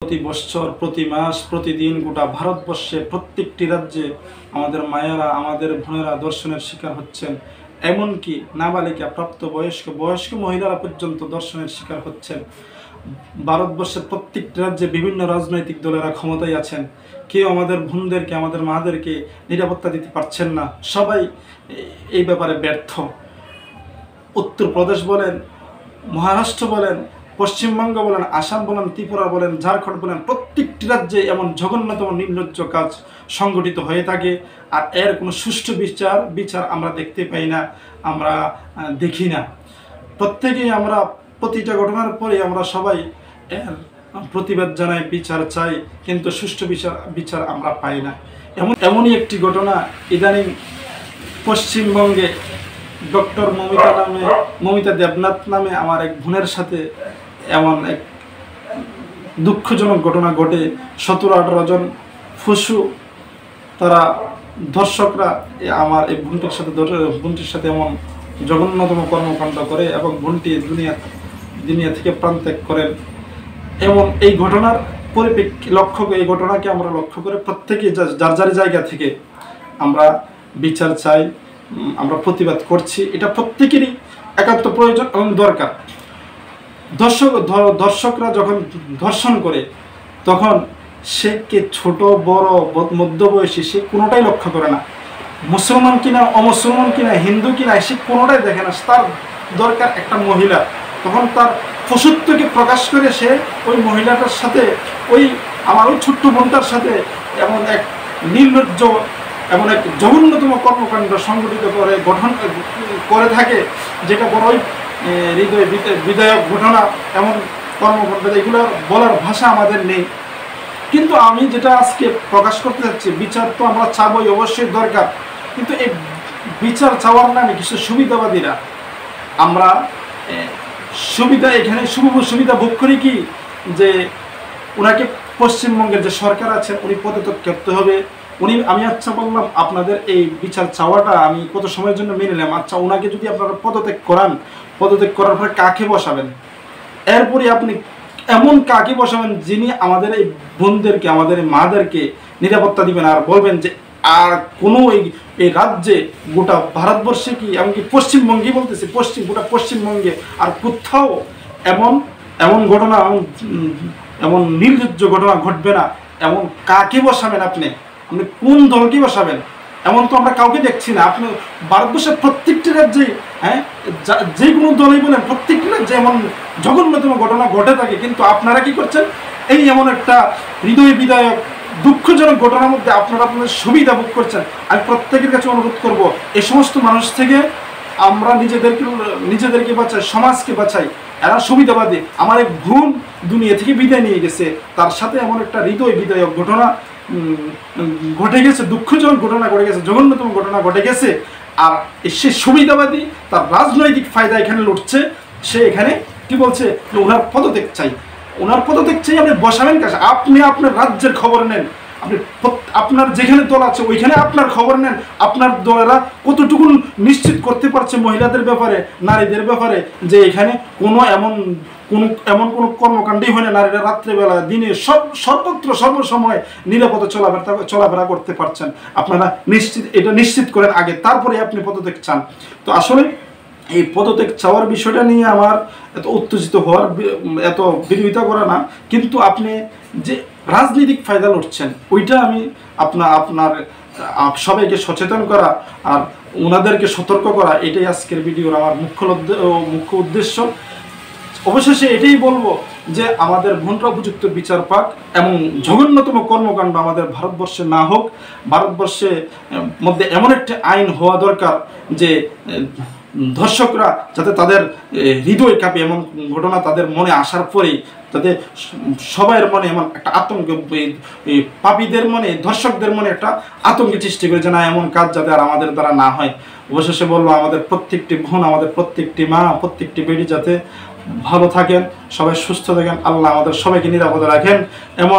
প্রতি বছর প্রতি মাস প্রতিদিন গোটা ভারতবর্ষে প্রত্যেকটি রাজ্যে আমাদের মায়েরা আমাদের বোনেরা দর্শনের শিকার হচ্ছেন। এমনকি নাবালিকা বয়স্ক মহিলারা পর্যন্ত দর্শনের শিকার হচ্ছেন। ভারতবর্ষের প্রত্যেকটি রাজ্যে বিভিন্ন রাজনৈতিক দলেরা ক্ষমতায় আছেন, কেউ আমাদের বোনদেরকে আমাদের মাদেরকে নিরাপত্তা দিতে পারছেন না। সবাই এই ব্যাপারে ব্যর্থ। উত্তরপ্রদেশ বলেন, মহারাষ্ট্র বলেন, পশ্চিমবঙ্গ বলেন, আসাম বলেন, ত্রিপুরা বলেন, ঝাড়খণ্ড বলেন, প্রত্যেকটি রাজ্যে এমন জঘন্যতম নির্লজ্জ কাজ সংগঠিত হয়ে থাকে। আর এর কোনো সুষ্ঠু বিচার আমরা দেখতে পাই না, আমরা দেখি না। প্রত্যেকেই আমরা প্রতিটা ঘটনার পরে আমরা সবাই এর প্রতিবাদ জানাই, বিচার চাই, কিন্তু সুষ্ঠু বিচার আমরা পাই না। এমনই একটি ঘটনা ইদানিং পশ্চিমবঙ্গে ডক্টর মমিতা দেবনাথ নামে আমার এক বোনের সাথে এমন এক দুঃখজনক ঘটনা ঘটে। 17-18 জন ফুসু তারা ধর্ষকরা আমার এই বোনটির সাথে এমন জঘন্যতম কর্মকাণ্ড করে এবং বোনটি দুনিয়া থেকে প্রাণত্যাগ করেন। এবং এই ঘটনার এই ঘটনাকে আমরা লক্ষ্য করে প্রত্যেকে যার যার জায়গা থেকে আমরা বিচার চাই, আমরা প্রতিবাদ করছি। এটা প্রত্যেকেরই একান্ত প্রয়োজন এবং দরকার। দর্শকরা যখন ধর্ষণ করে তখন সে কে ছোট বড় মধ্যবয়সী সে কোনোটাই লক্ষ্য করে না, মুসলমান কিনা অমুসলমান কিনা হিন্দু কিনা সে কোনোটাই দেখে না। তার দরকার একটা মহিলা। তখন তার পশুত্বকে প্রকাশ করে সে ওই মহিলাটার সাথে ওই ছোট্ট বোনটার সাথে এমন এক নির্লজ্জ এমন এক জঘন্যতম কর্মকাণ্ড সংগঠিত করে থাকে, যেটা বড়ই হৃদয় বিদায়ক ঘটনা। এমন কর্মকাণ্ড এগুলো বলার ভাষা আমাদের নেই। কিন্তু আমি যেটা আজকে প্রকাশ করতে যাচ্ছি, বিচার তো আমরা চাবই, অবশ্যই দরকার। কিন্তু এই বিচার চাওয়ার নামে কিছু সুবিধাবাদীরা আমরা এখানে সুবিধা ভোগ করি কি, যে ওনাকে পশ্চিমবঙ্গের যে সরকার আছেন উনি পদত্যাগ করতে হবে। আমি আচ্ছা বললাম আপনাদের এই বিচার চাওয়াটা আমি কত সময়ের জন্য মেনে নিলাম। আচ্ছা, ওনাকে যদি আপনারা পদত্যাগ করার পরে কাকে বসাবেন? এরপরে আপনি এমন কাকে বসাবেন যিনি আমাদের এই বোনদেরকে আমাদের মাদেরকে নিরাপত্তা দিবেন আর বলবেন যে আর কোনো এই রাজ্যে গোটা ভারতবর্ষে কি এমনকি পশ্চিমবঙ্গে বলতেছে গোটা পশ্চিমবঙ্গে আর কোথাও এমন ঘটনা এমন নির্লজ্জ ঘটনা ঘটবে না। এমন কাকে বসাবেন? আপনি কোন দলকে বসাবেন? এমন তো আমরা কাউকে দেখছি না। আপনি ভারতবর্ষের প্রত্যেকটি রাজ্যে যে কোনো দলই বলেন প্রত্যেকটি রাজ্যে এমন জঘন্যতম ঘটনা ঘটে থাকে, কিন্তু আপনারা কি করছেন? এই এমন একটা হৃদয় বিদায়ক দুঃখজনক ঘটনার মধ্যে আপনারা আপনাদের সুবিধা ভোগ করছেন। আমি প্রত্যেকের কাছে অনুরোধ করব, এই সমস্ত মানুষ থেকে আমরা নিজেদেরকে বাঁচাই, সমাজকে বাঁচাই। এরা সুবিধাবাদী। আমার এক বোন দুনিয়া থেকে বিদায় নিয়ে গেছে, তার সাথে এমন একটা হৃদয় বিদায়ক ঘটনা ঘটে গেছে, দুঃখজনক ঘটনা ঘটে গেছে, জঘন্যতম ঘটনা ঘটে গেছে। আর সে সুবিধাবাদী, তার রাজনৈতিক ফায়দা এখানে লুটছে। সে এখানে কি বলছে, ওনার পদত্যাগ চাই। আপনি বসাবেন কাছে? আপনি আপনার রাজ্যের খবর নেন, আপনার যেখানে দল আছে ওইখানে আপনার খবর নেন। আপনার দলেরা কতটুকু নিশ্চিত করতে পারছে মহিলাদের ব্যাপারে, নারীদের ব্যাপারে, যে এখানে এমন কোনো কর্মকাণ্ডই হয় না। নারীরা রাত্রেবেলা দিনে সর্বত্র সর্বসময় নিরাপদে চলাফেরা করতে পারছেন। আপনারা এটা নিশ্চিত করেন আগে, তারপরে আপনি পদত্যাগ চান। তো আসলে এই পদত্যাগ চাওয়ার বিষয়টা নিয়ে আমার এত উত্তেজিত হওয়ার, এত বিরোধিতা করা না, কিন্তু আপনি যে রাজনৈতিক ফায়দা লুটছেন ওইটা আমি আপনার সবাইকে সচেতন করা আর ওনাদেরকে সতর্ক করা, এটাই আজকের ভিডিওর আমার মুখ্য উদ্দেশ্য। অবশেষে এটাই বলবো যে আমাদের বোনরা উপযুক্ত বিচার পাক এবং জঘন্যতম কর্মকাণ্ড আমাদের ভারতবর্ষে না হোক। ভারতবর্ষের মধ্যে এমন একটি আইন হওয়া দরকার যে ধর্ষকরা যাতে তাদের হৃদয় কাঁপে, এমন ঘটনা তাদের মনে আসার পরেই যাতে সবাইয়ের মনে এমন একটা আতঙ্ক, পাপীদের মনে, ধর্ষকদের মনে একটা আতঙ্ক সৃষ্টি করে যে না, এমন কাজ যাতে আর আমাদের দ্বারা না হয়। অবশেষে বলবো আমাদের প্রত্যেকটি বোন, আমাদের প্রত্যেকটি মা, প্রত্যেকটি বেটি যাতে ভালো থাকেন, সবাই সুস্থ থাকেন। আল্লাহ আমাদের সবাইকে নিরাপদে রাখেন। এমন